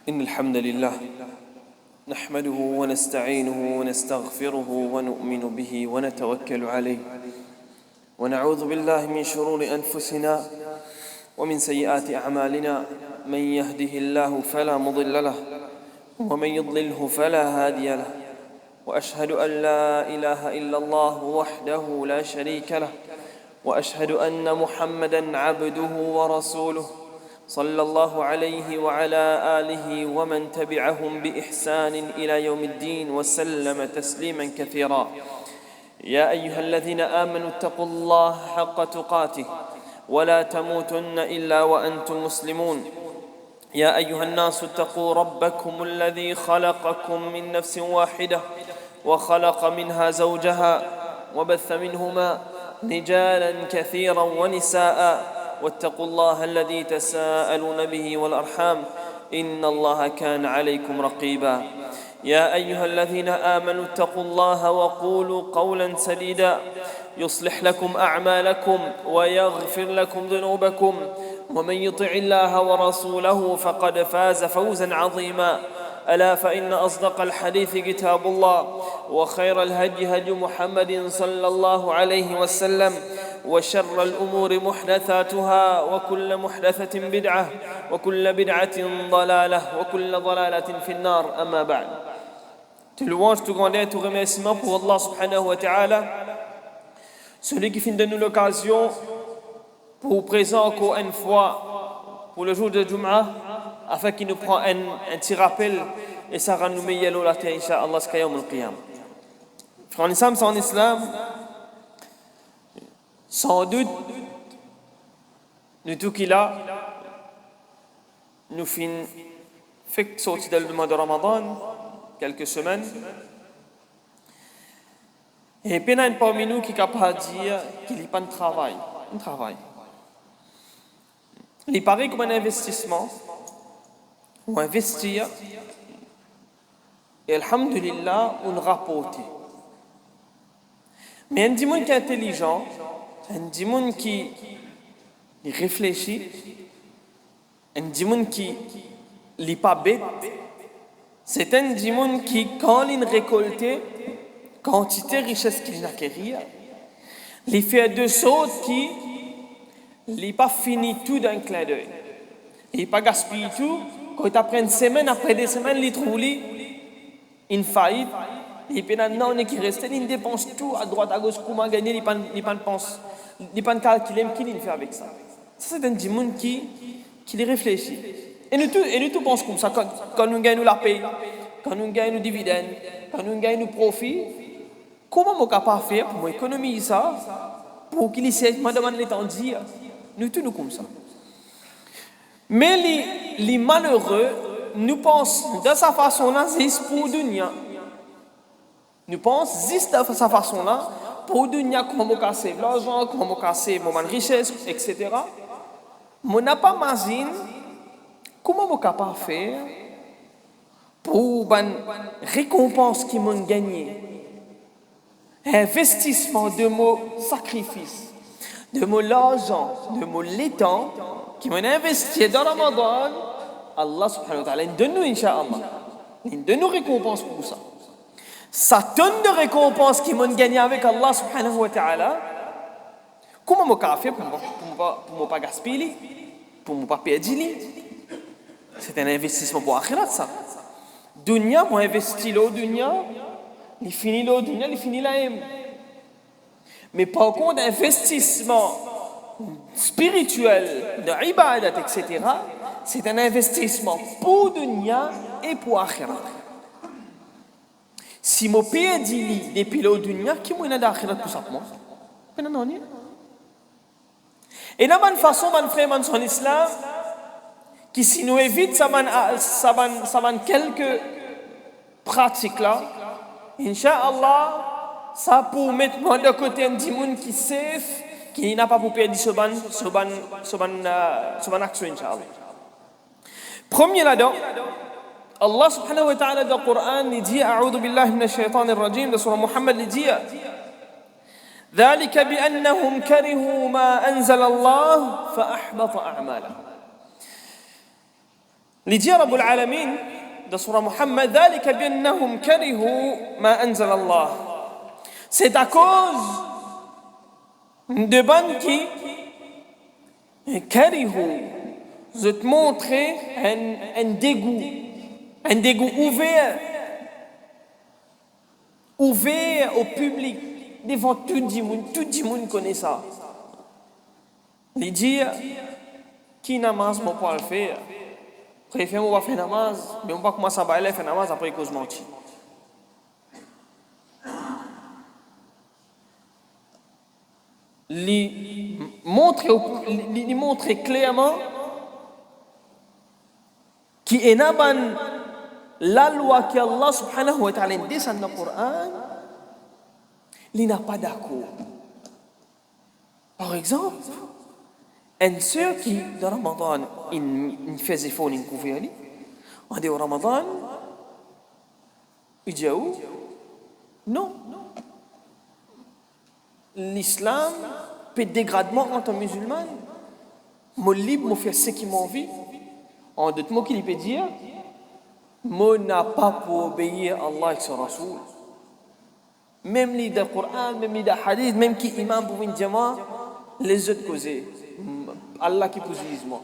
إن الحمد لله نحمده ونستعينه ونستغفره ونؤمن به ونتوكل عليه ونعوذ بالله من شرور أنفسنا ومن سيئات أعمالنا. من يهده الله فلا مضل له ومن يضلله فلا هادي له، وأشهد أن لا إله إلا الله وحده لا شريك له، وأشهد أن محمدًا عبده ورسوله صلى الله عليه وعلى آله ومن تبعهم بإحسان إلى يوم الدين وسلم تسليمًا كثيرا. يا أيها الذين آمنوا اتقوا الله حق تقاته ولا تموتن إلا وأنتم مسلمون. يا أيها الناس اتقوا ربكم الذي خلقكم من نفس واحدة وخلق منها زوجها وبث منهما رجالا كثيرا ونساء، واتقوا الله الذي تساءلون به والأرحام إن الله كان عليكم رقيبا. يا أيها الذين آمنوا اتقوا الله وقولوا قولا سديدا يصلح لكم أعمالكم ويغفر لكم ذنوبكم، ومن يطع الله ورسوله فقد فاز فوزا عظيما. ألا فإن أصدق الحديث كتاب الله، وخير الهدي هدي محمد صلى الله عليه وسلم، وشر الأمور محدثاتها وكل محدثة بدعة وكل بدعة ضلالة وكل ضلالة في النار. أما بعد. Tout louange, tout grandeur, tout remerciement pour Allah subhanahu wa ta'ala, celui qui finit de nous l'occasion pour vous présenter encore une fois pour le jour de Jum'ah, afin qu'il nous prend un petit rappel et ça rend nous meilleurs la terre, Inch'Allah, jusqu'à Yawm al-Qiyam. Frères en islam, sans islam, sans doute, nous tout qu'il a, nous finissons fait sortir dans le mois de Ramadan, quelques semaines. Et puis, il y a parmi nous qui est capable de dire qu'il n'y a pas de travail. Un travail. Il paraît comme un investissement, ou investir, et alhamdulillah, on rapporte. Mais un monde qui est intelligent, un monde qui réfléchit, un monde qui n'est pas bête, c'est un monde qui, quand il récolte quantité de richesse qu'il a acquérie, il fait deux choses qui n'est pas fini tout d'un clin d'œil. Il n'est pas gaspillé tout. Quand après une semaine, après des semaines, il trouve une faillite. Et puis maintenant, on est qui reste, il dépense tout à droite, à gauche, comment gagner, il ne pense, il ne calcule qui il fait avec ça. Ça, c'est un monde qui réfléchit. Et nous tous pensons comme ça, quand nous gagnons la paix, quand nous gagnons nos dividendes, quand nous gagnons nos profits, comment on est capable de faire pour économiser ça, pour qu'il essaie de me demander le temps de dire, nous tous nous comme ça. Mais les malheureux, nous pensons de sa façon-là, c'est pour dunya. Nous pensons juste de sa façon-là, pour dunya, comment on casser l'argent, comment on casser mon richesse, etc. Mais on n'a pas imagine comment on est capable de faire pour une récompense qui m'ont gagné. Investissement de mon sacrifice, de mon argent, de mon temps qui m'ont investi dans Ramadan. Allah subhanahu wa ta'ala donne-nous, Inch'Allah, il donne nous récompense pour ça. Ça tonne de récompense qui m'ont gagné avec Allah subhanahu wa ta'ala. Comment on peut faire pour ne pas gaspiller, pour ne pas perdre? C'est un investissement pour l'akhirat, ça. Dunya, moi investis l'eau dunya, il finit l'eau dunya, il finit la haine. Mais par contre, investissement spirituel, de ibadat, etc., c'est un investissement pour dunya et pour akhirat. Si mon père dit depuis l'eau dunya, qui m'a d'akhirat tout simplement? Et de la même façon, mon frère, en islam, qui si nous évite ça quelques pratiques là, Inch'Allah, ça pour mettre moi de côté un petit monde qui sait, qui n'a pas pour perdre ce ban action, Inch'Allah. Premier là-dedans, Allah subhanahu wa ta'ala dans le Coran, il dit, A'udhu billahi minash shaitanir rajim, dans surah Muhammad, il dit, ذلك بأنهم كرهوا ما أنزل الله فأحبط أعمالهم. li dit Rabbul Alamin dans surah Muhammad dhalika bi annahum karihu ma anzala Allah. C'est à cause de bandes qui karihu, je te montrer un dégoût ouvert au public, devant tout le monde connaît ça. Les dire, qui namaz, mon pas le faire. Préfère, on va faire namaz, mais on va commencer à faire namaz après cause menti. Lui montrer clairement qui est la loi que Allah subhanahu wa ta'ala descend dans le Coran, il n'a pas d'accord. Par exemple, une sœur qui, dans Ramadan, il fait des efforts, il couvre, on dit au Ramadan, il dit où? Non. L'islam peut dégradement entre musulmans. Moi libre, moi faire ce qui m'envie. En d'autres mots, qu'il peut dire, moi n'a pas pour obéir à Allah et son Rasoul. Même les dans le Coran, même les dans le Hadith, même qui imam pour une jama, les autres causer. Allah qui pose moi.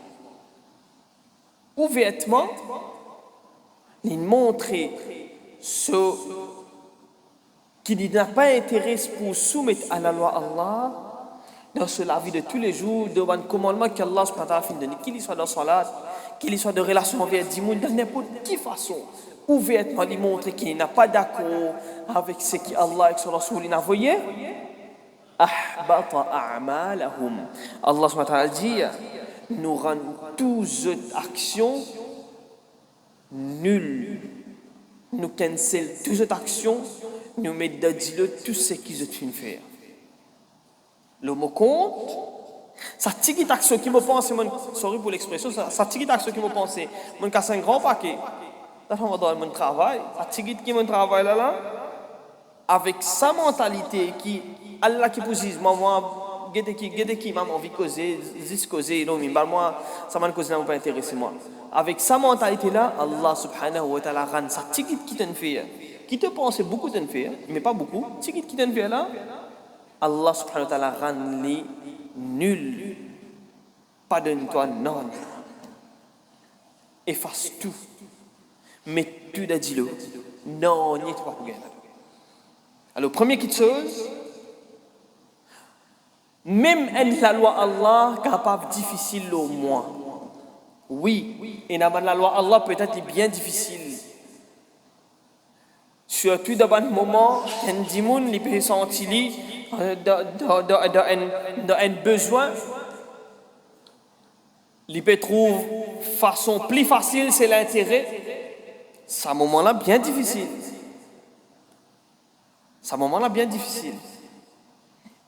Ouvertement, il montre ce qui n'a pas intérêt pour soumettre à la loi Allah dans la vie de tous les jours, devant le commandement qu'Allah subhanahu wa ta'ala fait donner, qu'il soit dans salat, qu'il soit de relation avec des gens, de n'importe quelle façon, ouvertement lui montrer qu'il n'a pas d'accord avec ce qu'Allah et son Rasoul a envoyé. Ahbata a'malahum. Allah subhanahu wa ta'ala dit, nous rendons toutes actions nulles. Nous cancel toutes les actions, nous mettons dans tout ce qu'ils ont fait. Le mot compte, ça tique action qui me pense, sorry pour l'expression, ça tique action qui me pense, mon casse un grand paquet. Ça va dans mon travail, ça tique qui mon travail là, avec sa mentalité qui Allah qui pose moi gede qui m'a envie de causer, non mais moi ça m'a causé n'a pas intéressé moi. Avec sa mentalité là, Allah subhanahu wa ta'ala rend ça tique qui t'en fait, qui te pense beaucoup t'en fait, mais pas beaucoup, tique qui t'en fait là. Allah subhanahu wa ta'ala rend les nuls. Pardonne-toi, non. Efface tout. Mets tout dans le non, n'y est pas pour gagner. Alors, première petite chose, même la loi Allah capable difficile au moins. Oui, et la loi Allah peut-être bien difficile. Surtout dans un moment, un dimoun il peut sentir dans un besoin, il peut trouver façon plus facile, c'est l'intérêt. C'est un moment-là bien difficile. C'est un moment-là bien difficile.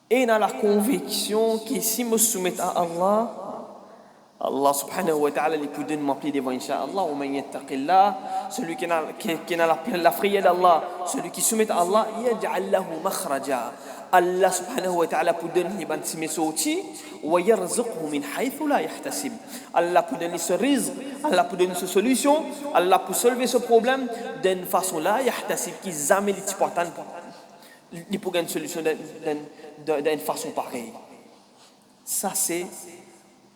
Et dans la conviction que si je me soumets à Allah, Allah subhanahu wa ta'ala il peut donner m'appeler devant Inch'Allah, ou man yattaqillah, celui qui a la frayeur d'Allah, celui qui soumet à Allah, yaj'al lahu makhraja. Allah subhanahu wa ta'ala peut donner ban simesoti wa yarzuqhu min haythu la yahtasib. Allah peut donner ce rizq, Allah peut donner ce solution, Allah peut solver ce problème d'une façon la yahtasib qui jamais les important il peut gagner une solution d'une façon pareille. Ça c'est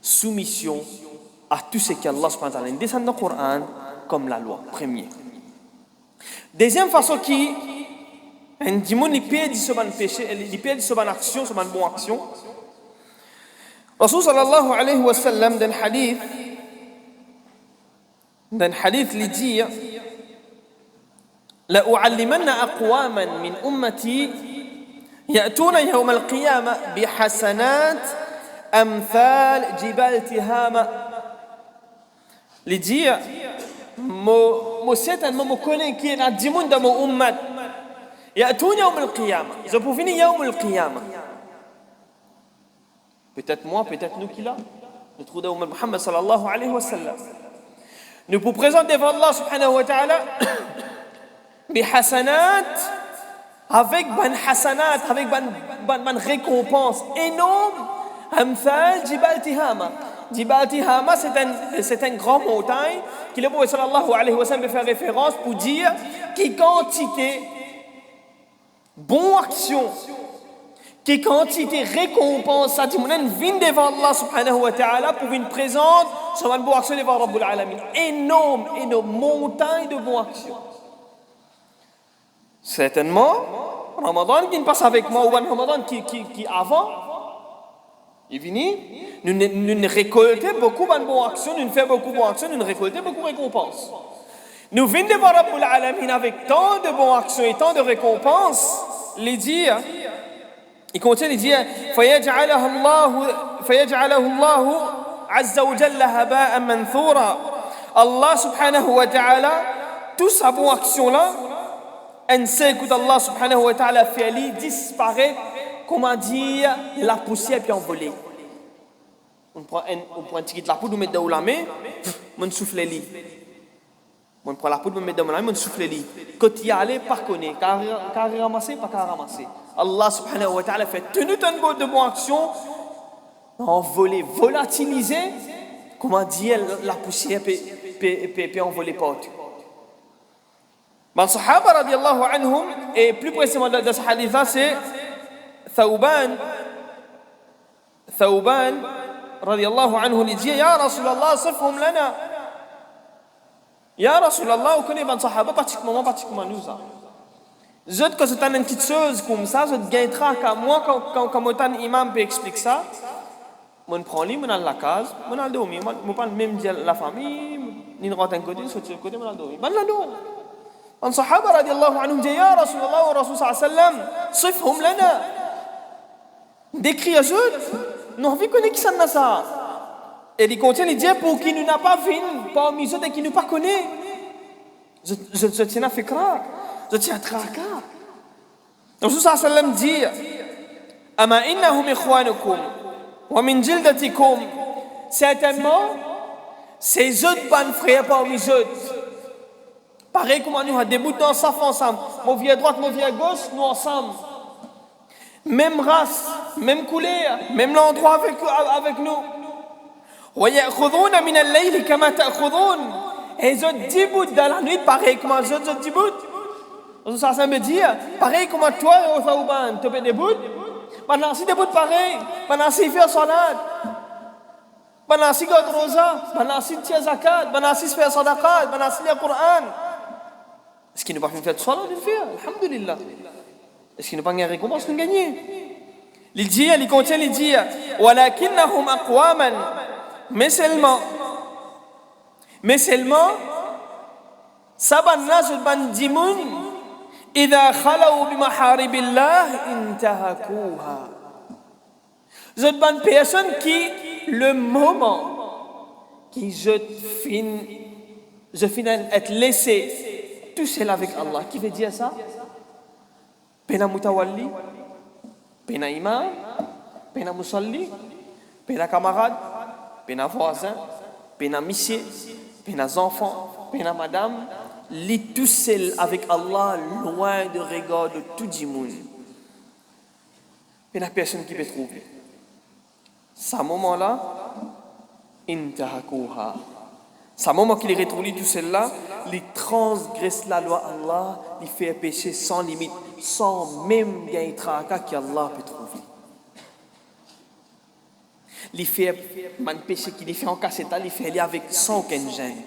soumission à tout ce qu'Allah subhanahu wa ta'ala descend dans le Coran comme la loi, premier. Deuxième façon qui un démon il perd ce ban péché, il perd ce ban action, ce ban bonne action. Rasul sallallahu alayhi wa sallam dans hadith il dit la u'allimanna aqwaman min ummati ya'tuna yawm al-qiyamah bi hasanat amthal jibal tihama. Il dit moi certainement me connais qui est un démon dans mon ummat. يأتون يوم القيامة. Ils vont venir يوم القيامة. Peut-être moi, peut-être nous qui là. Nous trouvons Muhammad sallallahu alayhi wa sallam. Nous vous présentons devant Allah subhanahu wa ta'ala bihasanat, avec ban hasanat, avec ban récompense énorme. Amthal jibal tihama. Jibal Tihama, c'est une grande montagne que le prophète sallallahu alayhi wa sallam fait référence pour dire qui quantité bonne action, qui quantité récompense, ça dit mon vient devant Allah subhanahu wa ta'ala pour une présente sur une bonne action devant Rabbul Alamin. Énorme montagne de bonne action. Certainement, Ramadan qui passe avec moi ou un Ramadan qui avant, il finit, nous récoltons beaucoup de bonnes actions, nous faisons beaucoup de bonnes actions, nous récoltons beaucoup de récompenses. Nous venons devant Rabbul Alamin avec tant de bonnes actions et tant de récompenses, les dire, il continue de dire, فَيَجْعَلَهُ اللَّهُ عَزَّ وَجَلَّ هَبَاءً مَنْثُورًا. Allah subhanahu wa ta'ala, toute sa bonne action-là, elle sait que Allah subhanahu wa ta'ala fait aller disparaître, comment dire, la poussière puis envolée. On prend un petit de la poudre, on met dans la main, on souffle les lits. On prend la poudre, on met dans la main, on souffle les lits. Quand il y a allé, par connaître, car ramasser, pas car ramasser. Allah subhanahu wa ta'ala fait tenu un de bonne action, envolée, volatilisée, comment dire, la poussière peut envoler partout. Les Sahaba radiallahu anhum, et plus précisément dans ce hadith-là, c'est Thawban radiallahu anhu, il dit Ya Rasulallah, sifhum lana. Ya Rasulallah, vous connaissez les Sahaba, particulièrement nous. Je que c'est une petite chose comme ça, je gagnera qu'à moi, quand un imam peut expliquer ça, je prends lui, je vais à la case, je vais dormir, je ne vais pas même dire la famille, ni ne rentre un côté, ni sortir côté, je vais dormir. Je vais dormir. Les Sahaba radiallahu anhum disent Ya Rasulallah wa Rasul sallam, sifhum lana. Décrit à eux, nous avons vu qu'on ça. Et il continue de dire pour qui nous n'a pas vu, parmi eux et qui nous pas connaît. Je tiens à fikra, je tiens à traka. Rasul sallam dit Ama innahum ikhwanukum wa min jildatikum. Certainement, ces autres bonnes frères parmi eux. Pareil comme nous avons des bouts d'ensemble ensemble. Mon vieux à droite, mon vieux à gauche, nous ensemble. Même race, même couleur, même l'endroit avec nous. وَيَأْخُذُونَ مِنَ اللَّيْلِ كَمَا تَأْخُذُونَ. Et ils ont 10 bouts dans la nuit, pareil comme les autres 10 bouts. Ça veut dire, pareil comme toi et au Thawban, tu fais des bouts. Pendant si des bouts pareils, pendant si faire salat, pendant si garde rosa, pendant si tient zakat, pendant si faire sadaqat, pendant si lit le Coran. Est-ce qu'il ne va pas faire de salat de le faire? Alhamdulillah. Est-ce qu'il ne va pas gagner récompense de gagner? Il dit, il continue, il dit وَلَكِنَّهُمْ أَقْوَامًا. Mais seulement, سَبَا النَّاسُ الْبَنْدِمُونَ إِذَا خَلَوْا بِمَحَارِبِ اللَّهِ انْتَهَكُوهَا. Cette bonne personne qui, le moment qui je finis être laissé tout seul avec Allah, qui veut dire ça? Pena mutawalli, pena imam, pena musalli, pena camarade, pena voisin, pena monsieur, pena enfant, pena madame, lit tout seul avec Allah, loin de regard de tout le monde. Pena personne qui peut trouver. Ce moment-là, intahakuha. Ce moment qu'il est retrouvé tout seul là, il transgresse la loi Allah, il fait pécher sans limite, sans même gagner tracas qu'Allah peut trouver. Il fait un péché qu'il fait en cassette, il fait aller avec sans aucun gêne.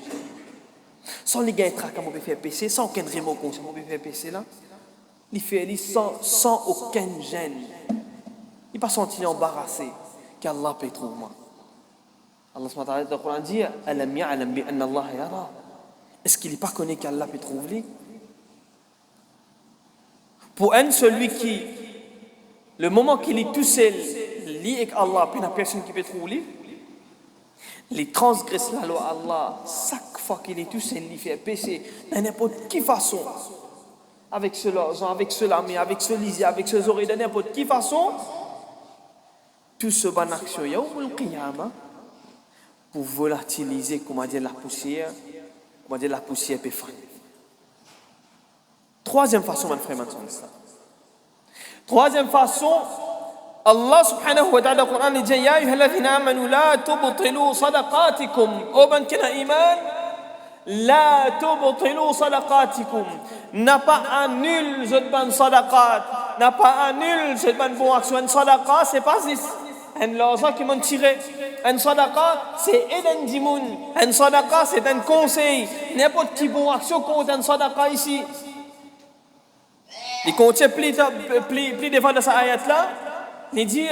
Sans les gagner tracas, on peut faire pécher, sans aucun remords conscient, on peut faire pécher là. Il fait aller sans aucun gêne. Il n'est pas senti embarrassé qu'Allah peut trouver moi. Allah subhanahu wa ta'ala dans le Coran dit Alam ya'lam bi anna Allah yara. Est-ce qu'il n'est pas connu qu'Allah peut trouver? Pour un, celui qui, le moment qu'il est tout seul, lié avec Allah, puis il n'y a personne qui peut trouver, il transgresse la loi Allah. Chaque fois qu'il est tout seul, il fait péché de n'importe quelle façon. Avec cela, avec cela, mais avec ce lisier, avec ce oreilles, de n'importe quelle façon, tout ce bon action, yawm al-qiyamah, pour volatiliser, comment dire, la poussière peut faire. Troisième façon, mon frère, maintenant. Troisième façon, Allah subhanahu wa ta'ala dans le Coran dit ya ayyuhalladhina amanu la tubtilu sadaqatikum ô ban kina iman la tubtilu sadaqatikum n'a pas annule cette ban sadaqat n'a pas annule cette ban bon action sadaqa c'est pas un l'argent qui m'ont tiré un sadaqa c'est aider dimoun un sadaqa c'est un conseil n'importe qui bon action compte un sadaqa ici il contient plus devant de cette ayat là il dit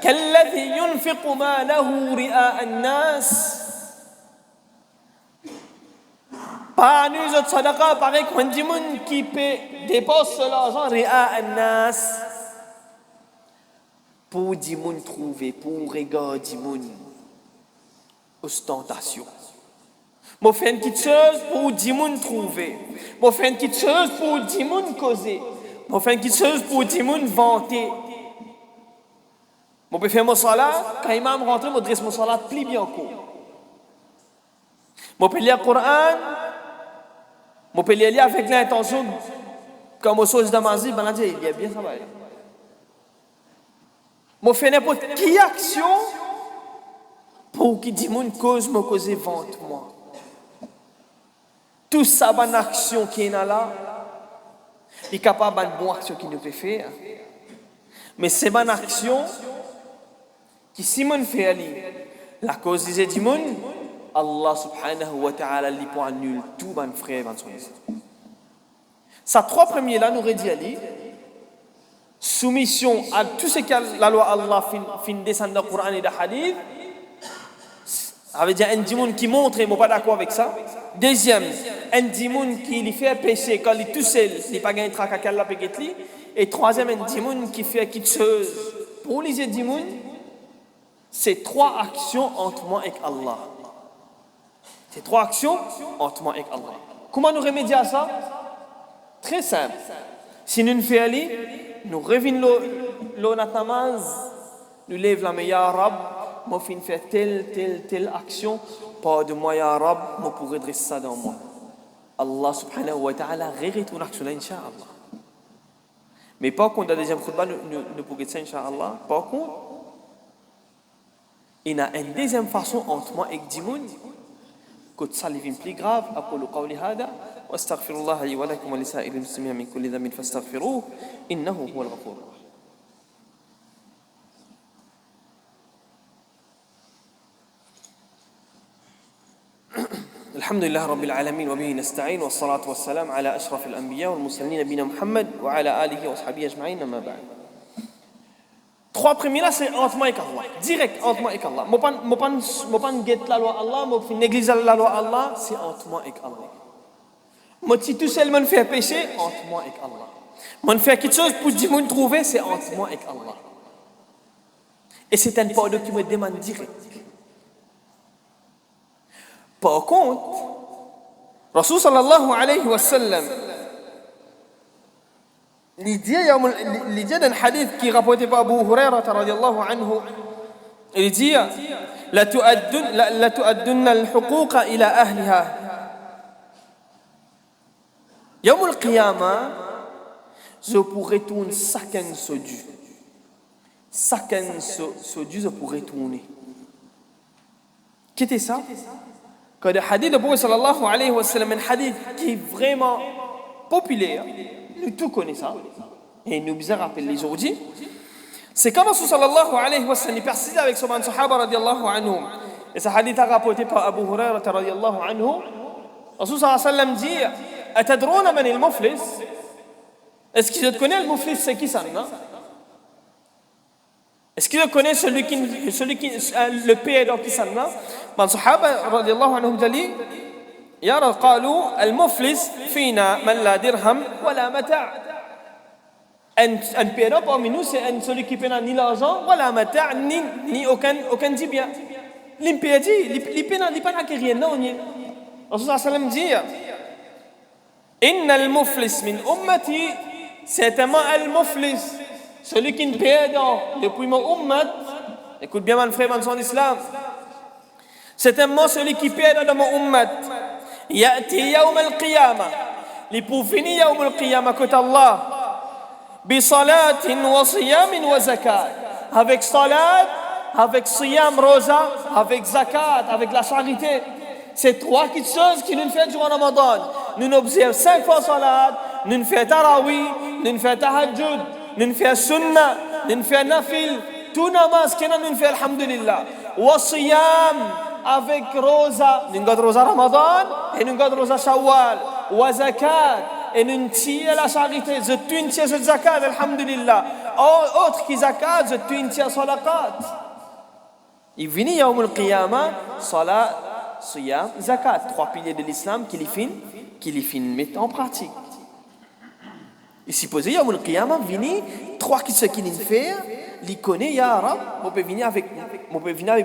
qu'alladhi yunfiqu malahu ri'a an-nas pas nous autres sadaqa pareil comme un dimoun qui dépense l'argent ri'a an-nas pour dimoun trouver pour regarder dimoun ostentation moi fais une petite chose pour dimoun trouver moi fais une petite chose pour dimoun causer moi fais une petite chose pour dimoun vanter moi peux faire mon salat quand imam rentre moi dresse mon salat plie bien court moi peux lire le Coran moi peux lire avec l'intention comme au chose d'amazi ben là il y a bien ça va moi fais n'importe quelle action pour qui dit mon cause me cause vente moi tout ça bonne action qui est là est capable de bonne action qui nous fait faire mais c'est bonne action qui Simon fait ali la cause disait Dimon Allah subhanahu wa ta'ala lui pour annule tout bon frère dans son histoire ça trois premiers là nous redit ali soumission à tout ce que la loi Allah fin descend dans le Coran et dans le hadith avait dit un dimoun qui montre moi pas d'accord avec ça deuxième un dimoun qui lui fait péché quand il est tout seul il pas gagné trac à qu'Allah peut lui et troisième un dimoun qui fait quelque chose pour les dimoun c'est trois actions entre moi et Allah c'est trois actions entre moi et Allah comment nous remédier à ça très simple si nous faisons ali nous revenons le namaz nous lève la meilleure Rab moi fin faire telle action pas de moi ya Rab moi pour redresser ça dans moi Allah subhanahu wa ta'ala regrette ton action là incha'Allah mais pas contre la deuxième khutbah nous pour ça incha'Allah pas contre il y a une deuxième façon entre moi et Dimoun que ça devient plus grave أقول قولي هذا واستغفر الله لي ولكم ولسائر المسلمين من كل ذنب فاستغفروه إنه هو الغفور الرحيم الحمد لله رب العالمين وبه نستعين والصلاة والسلام على أشرف الأنبياء والمرسلين نبينا محمد وعلى آله وصحبه أجمعين أما بعد trois premiers là c'est entre moi et Allah direct entre moi et Allah moi pas guette la loi Allah moi négliger la loi Allah c'est entre moi et Allah moi si tout seul me fait péché entre moi et Allah moi faire quelque chose pour dire me trouver c'est entre moi et Allah et c'est un pardon qui me demande direct par contre Rasul sallallahu alayhi wa sallam l'idée d'un hadith qui est rapporté par Abu Hurairah radiyallahu anhu il dit la tu'addunna al-huquqa ila ahliha yawm al-qiyamah je pourrais tourner chacun ce Dieu je pourrais tourner qu'était ça quand le hadith de Abu sallallahu alayhi wa sallam un hadith qui est vraiment populaire nous tous connaissons ça et nous bien rappelle les aujourd'hui c'est quand Rasul sallallahu alayhi wa sallam persiste avec son sahaba radiyallahu anhum et ce hadith est rapporté par Abu Hurairah radiyallahu anhu Rasul sallallahu alayhi wa sallam dit atadruna man al-muflis est-ce que tu connais le muflis c'est qui ça non est-ce que tu connais celui qui le payeur qui ça non man sahaba radiyallahu anhum dit يرى قالوا المفلس فينا من لا درهم ولا متاع un payeur parmi nous c'est celui qui paie ni l'argent ولا متاع ni aucun bien l'impayé il paie pas rien non Rasul sallam dit إن المفلس من أمتي certainement المفلس celui qui ne paie depuis mon ummat écoute bien mon frère dans l'islam certainement celui qui paie dans mon ummat يأتي يوم القيامة لبوفني يوم القيامة كت الله بصلاة وصيام وزكاة avec salat, avec siyam, rosa, avec zakat, avec la charité. C'est 3 choses qui nous font durant Ramadan. Nous observons 5 fois salat, nous faisons tarawih, nous faisons tahajjud, nous faisons sunnah, nous faisons nafil, tout namaz que nous faisons, alhamdulillah. Wa siyam, avec rosa, nous faisons rosa Ramadan et nous faisons rosa Shawwal. Wa zakat, et nous tirons la charité, je tue cette zakat, alhamdulillah. Autre qui zakat, je tue sadaqat. Il vient Yawm al-Qiyamah, salat, siyam, zakat, 3 piliers de l'islam qui les fin mettent en pratique. Et supposé Yawm al-Qiyamah vient 3 qui ce qu'il fait, il connaît ya Rab, on peut venir avec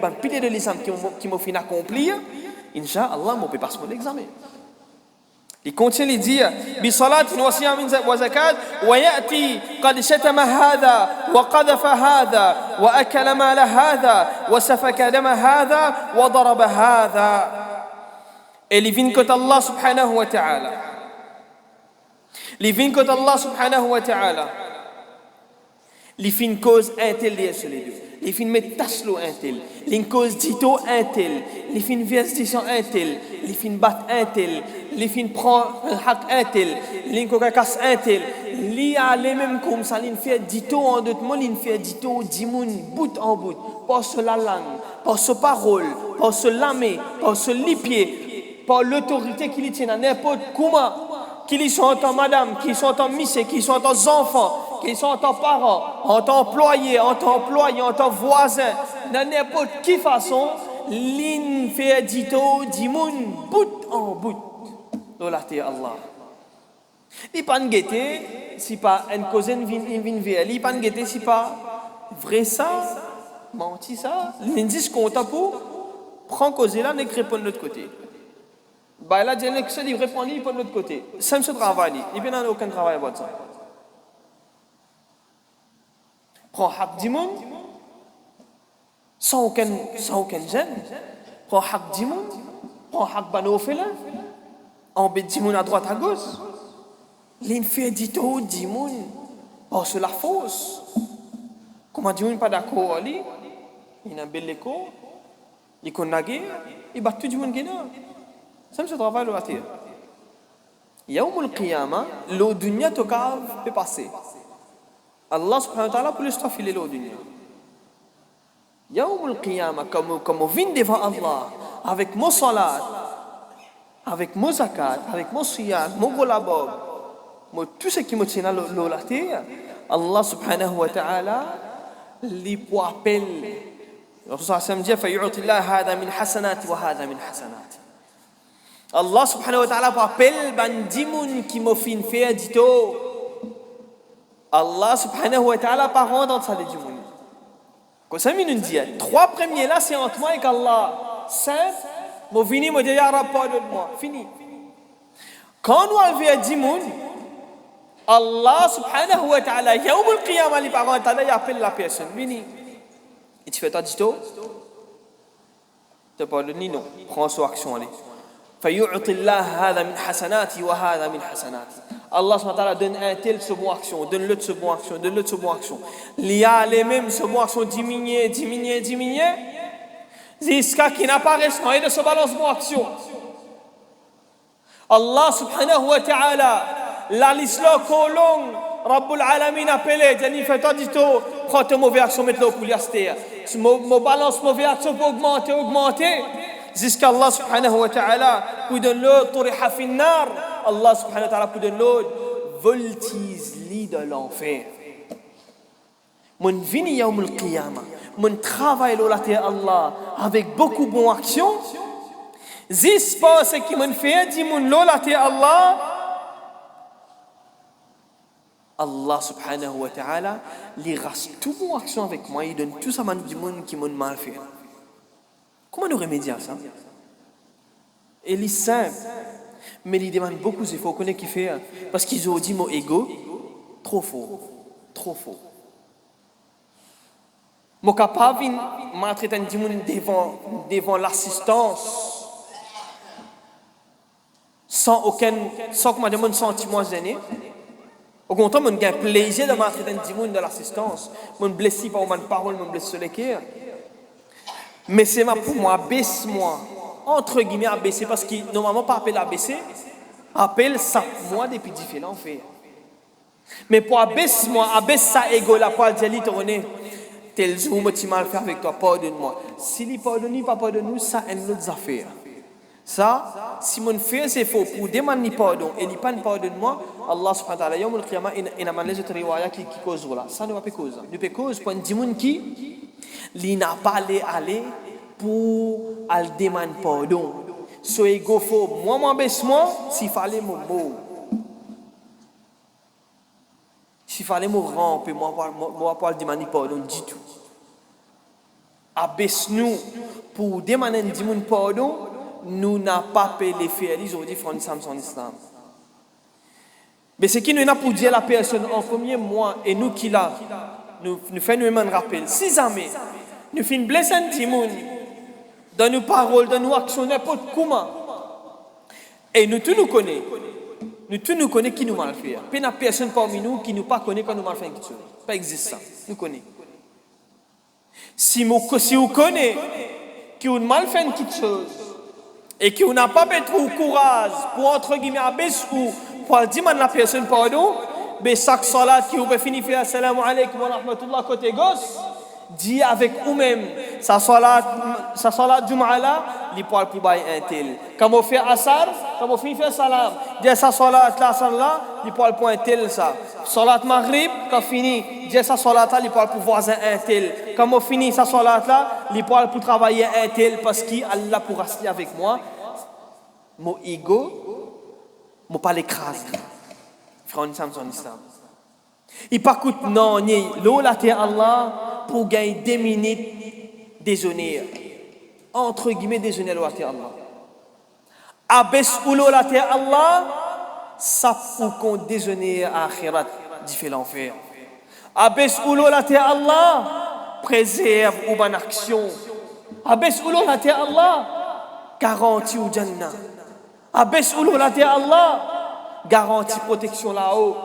un pilier de l'islam qui m'a fin accomplir, Inch'Allah, on peut passer mon examen. Il continue de dire بصلاة وصيام وزكاة ويأتي قد شتم هذا وقذف هذا وأكل مال هذا وسفك دم هذا وضرب هذا. Et il vient que Allah subhanahu wa ta'ala. Il vient que Allah subhanahu wa ta'ala. Il fait une cause intel sur les deux. Il fait une métaslo intel. Il cause dito intel. Il fait une vestation intel. Il fait une batte intel. Il fait une prend un hak intel. Il casse intel. Il a les mêmes comme ça. Il fait dito en d'autres mots. Il fait dito dimoun bout en bout. Pas sur la langue, pas sur parole, pas sur l'âme, pas sur les pieds, pas l'autorité qu'il tient à n'importe comment. Qu'ils sont en tant madame, qu'ils sont en tant monsieur, qu'ils sont en tant enfants, qu'ils sont en tant parents, en tant employés, en tant voisins, de n'importe quelle façon, l'in fait dito, dimoun, bout en bout. Dolate Allah. Il pas guetter, si pas une cousin vient vers lui, il pas guetter, si pas vrai ça, menti ça, l'indice qu'on t'a pour, prend cause là, n'est répond de l'autre côté. Bah là, Dieu il répond, il répond de l'autre côté. Ça me se travaille, il n'y a aucun travail à ça. Prends hak dimoun, sans aucun gêne. Prends hak dimoun, prends hak banofela, en bête dimoun à droite à gauche. L'infé dit tout dimoun, pas sur la fausse. Comment dimoun pas d'accord ali, il a un bel écho, il connaît, il bat tout dimoun qui n'a. Ça me se travaille le matin. Yawm al-Qiyamah, l'eau dunya te cave peut passer. Allah subhanahu wa ta'ala pour le filer l'eau dunya. Yawm al-Qiyamah, comme on vient devant Allah, avec mon salat, avec mon zakat, avec mon siyam, mon golabob, tout ce qui me tient à l'eau la terre, Allah subhanahu wa ta'ala, li pour appel. Rasul sallam dit, فَيُعْطِ اللَّهَ هَذَا مِنْ حَسَنَاتِ وَهَذَا مِنْ حَسَنَاتِ. Allah subhanahu wa ta'ala pour appel ban dimoun qui m'a fin faire dito. Allah subhanahu wa ta'ala par rendre ça les dimoun. Comme ça nous dit, 3 premiers là c'est entre moi et Allah. 5, moi vini me dire ya Rab pardonne-moi. Fini. Quand nous avons dimoun, Allah subhanahu wa ta'ala yawm al-qiyamah li par rendre ta'ala il appelle la personne. Vini. Et tu fais ta dito? Tu pardonnes non. Prends son action allez. فيعطي الله هذا من حسناتي وهذا من حسناتي. Allah subhanahu wa ta'ala donne un tel ce bon action, donne l'autre ce bon action, donne l'autre ce bon action. Il y a les mêmes ce bon action diminuer, jusqu'à qu'il n'apparaisse pas de ce balance bon action. Allah subhanahu wa ta'ala la l'islam colon Rabbul Alamin appelé, Jani fait toi dit tout, prends tes mauvaises actions mettre le pour l'aster. Mo balance mauvaise action pour augmenter. Jusqu'à Allah subhanahu wa ta'ala pour donner l'autre turiha fin nar, Allah subhanahu wa ta'ala pour donner l'autre voltige-li de l'enfer. Mon vini yawm al-qiyamah, mon travail là terre Allah avec beaucoup de bonnes actions. Jusqu'à ce qui m'en fait dire mon là terre Allah, Allah subhanahu wa ta'ala li reste tout bon action avec moi, il donne tout ça du monde qui m'ont mal fait. Comment nous remédier à ça? Il est simple, mais il demande beaucoup d'efforts. Qu'on est qui fait parce qu'ils ont dit mon ego trop fort. Mon capable m'entretient devant l'assistance sans que je me sentiment gêné. Au contraire, mon gain plaisir de m'entrer dans le monde de l'assistance. Mon blessé par ma parole, mon blessé sur les cœurs. Mais c'est pour moi, abaisse-moi. Entre guillemets, abaisser, parce que normalement, pas appeler abaisser, appelle ça moi depuis différents faits. Mais pour abaisse-moi, abaisse ça ego là, pour dire, lui, tourner. Tel jour, moi, tu m'as fait avec toi, pardonne-moi. S'il pardonne, pas pardonne, ça, c'est une autre affaire. Ça, si mon frère c'est faux pour demander pardon et il pas pardonne-moi, Allah subhanahu wa ta'ala, yawm al-qiyamah, il a les autres riwaya qui cause là. Ça ne va pas cause. Ne peut cause pour un dimoun qui n'a pas aller pour al demander pardon. So ego faux, moi baisse-moi, s'il fallait mon mot. S'il fallait me ramper, moi pas demander pardon du tout. Abaisse-nous pour demander un dimoun pardon. Nous n'avons pas payé les faits, ils ont dit en islam. Mais ce qui nous a pour dire la personne en premier mois, et nous qui l'a, nous faisons un rappel. Si jamais nous faisons blesser un petit monde, dans nos paroles, dans nos actions, n'importe comment, et nous tous nous connaissons, qui nous mal fait. Il n'y a personne parmi nous qui nous pas connaît quand nous mal fait quelque chose. Pas existe ça. Nous connaissons. Si vous connaissez qui nous mal fait quelque chose, et qui n'a pas trop courage pour entre guillemets abaisser ou pour dire à la personne pardon, mais chaque salat qui vous finit faire assalamu alaikum wa rahmatullah côté gauche, dit avec vous-même sa salat Jum'a là, il parle pour bailler un tel. Quand on fait asar, quand on finit faire salam, dit sa salat là, il parle pour un tel ça. Salat maghrib, quand fini, dit sa salat là, il parle pour voisin un tel. Quand on finit sa salat là, il parle pour travailler un tel parce qu'Allah pour rester avec moi. Mon ego, mon pas l'écrase. Frère, en islam. Il pas coûte non, ni l'eau la terre Allah pour gagner 2 minutes déshonneur. Entre guillemets déshonneur l'eau la terre Allah. Abaisse ou l'eau la terre Allah, ça pour qu'on déshonneur à akhirat, dit fait l'enfer. Abaisse ou l'eau la terre Allah, préserve ou bonne action. Abaisse ou l'eau la terre Allah, garantie ou jannah. Abaisse ou l'eau la terre Allah, garantie protection là-haut.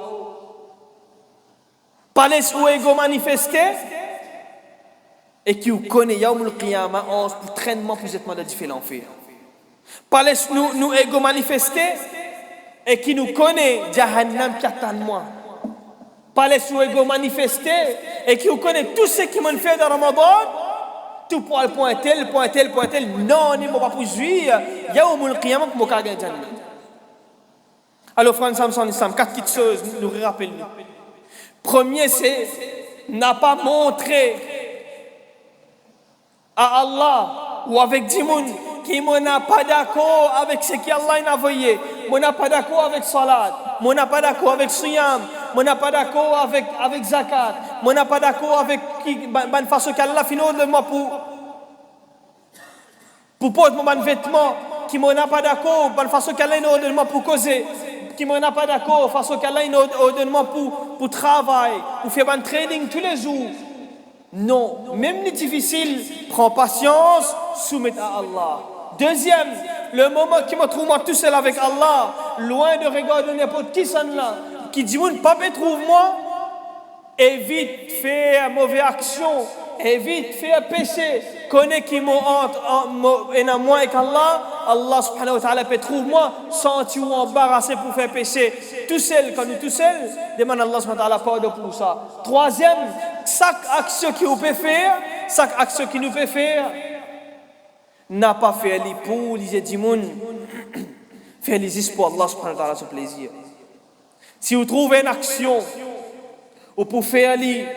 Palais ou ego manifesté et qui vous connaît Yawmul Qiyamah pour traînement pour cette de différents l'enfer. Palais nous ego manifesté et qui nous connaît Jahannam qui attend moi. Palais ou ego manifesté et qui vous connaît tout ce qui m'ont fait dans Ramadan, tout pour le point tel, non, il ne m'a pas pour jouir. Yawmul Qiyamah pour me gagner Jannah. Alors frère Samson Islam, 4 petites choses nous rappelons. Premier, c'est n'a pas montré à Allah ou avec Dimoun qui n'a pas d'accord avec ce qu'Allah a envoyé. Mon n'a pas d'accord avec Salat. Mon n'a pas d'accord avec Siyam. Mon n'a pas d'accord avec Zakat. Mon n'a pas d'accord avec bonne façon qu'Allah finit de moi pour porter mon vêtement. Qui mon n'a pas d'accord bonne façon qu'Allah de moi pour causer. Qui ne sont pas d'accord face au qu'Allah ordonnement pour travail, pour faire un trading tous les jours. Non, même les difficiles, prends patience, soumets à Allah. Deuxième, le moment qui me trouve moi tout seul avec Allah, loin de regarder n'importe qui s'en là, qui dit papa trouve-moi, évite faire mauvaise action, évite faire péché, connais qui m'entre en moi avec Allah. Allah subhanahu wa ta'ala peut trouve-moi senti ou embarrassé pour faire péché tout seul, quand nous tout seul, demande Allah subhanahu wa ta'ala pardon pour ça. Troisième, chaque action qui vous peut faire, chaque action qui nous peut faire, n'a pas fait les pour les dimoun, faire les espoirs Allah subhanahu wa ta'ala ce plaisir. Si vous trouvez une action, ou pour faire les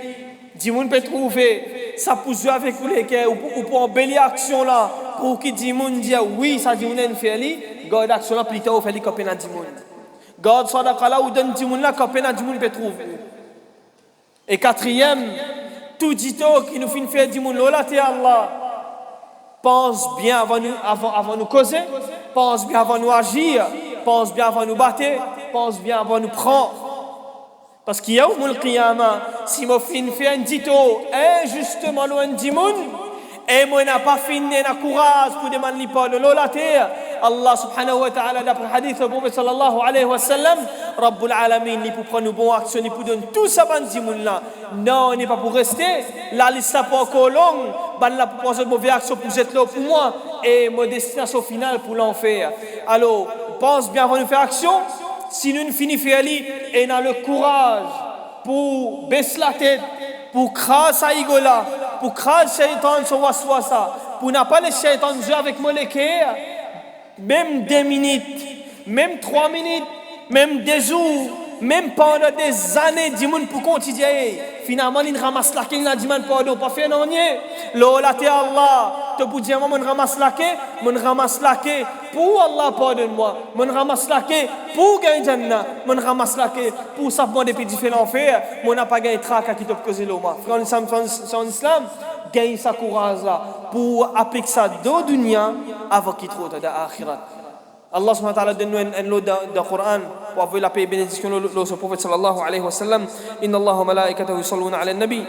dimoun peut trouver, ça peut jouer avec vous les cœurs, ou pour embellir l'action là, pour que Dimoun dise oui, ça Dimoun a fait li, garde action là plutôt ou fait li copé na Dimoun. Garde sadaqa là ou donne Dimoun là copé na Dimoun peut trouver. Et quatrième, tout dito qui nous fait faire Dimoun là t'es Allah. Pense bien avant nous causer, pense bien avant nous agir, pense bien avant nous battre, pense bien avant nous prendre. Parce qu'il y a Yawmul Qiyamah, si moi fin fait un dito injustement loin de Dimoun, et moi n'a pas fini na courage pour demander pardon la terre Allah subhanahu wa ta'ala, d'après le hadith du prophète sallallahu alayhi wa sallam, Rabbul Alamin, il pour prendre une bonne action, il pour donner tout ça, là. Non, il n'est pas pour rester. La liste n'est pas encore longue. Ben là, pour poser une mauvaise action, pour être là pour moi. Et ma destination finale pour l'enfer. Alors, pense bien avant de faire action. Si nous finissons faire et on a le courage pour baisser la tête, pour craser à Igola, pour craser Shaitan sur Waswasa, pour n'a pas les Shaitan jouer avec molécule, même 2 minutes, même 3 minutes, même des jours, même pendant des années, dis-moi pour continuer. Finalement, il ramasse la quille, il dit pardon, pas fait non nier. Lola te Allah, te pour dire moi, ramasse la quille, pour Allah pardonne-moi, mon ramasse la quille, pour gagner Jannah, mon ramasse la quille, pour savoir des petits faits l'enfer, mon n'a pas gagné trac qui te cause l'oma. Frère en islam, gagne sa courage là, pour appliquer ça dans dunya avant qu'il trouve dans l'akhirat. Allah subhanahu wa ta'ala donne un lot de Coran pour avoir la paix et bénédiction le prophète sallallahu alayhi wa sallam. Inna Allah wa malaikatahu yusalluna ala nabi.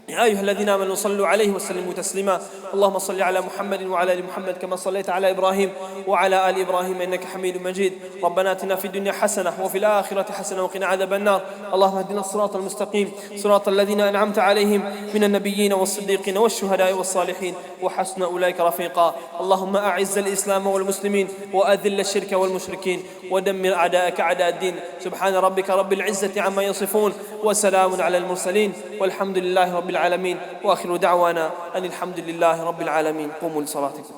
يا أيها الذين آمنوا صلوا عليه وسلموا تسليما اللهم صل على محمد وعلى آل محمد كما صليت على إبراهيم وعلى آل إبراهيم إنك حميد مجيد ربنا آتنا في الدنيا حسنة وفي الآخرة حسنة وقنا عذاب النار اللهم اهدنا الصراط المستقيم صراط الذين أنعمت عليهم من النبيين والصديقين والشهداء والصالحين وحسن أولئك رفيقا اللهم أعز الإسلام والمسلمين وأذل الشرك والمشركين ودمر أعداءك أعداء الدين سبحان ربك رب العزة عما يصفون وسلام على المرسلين والحمد لله رب العالمين وآخر دعوانا أن الحمد لله رب العالمين قوموا لصلاتكم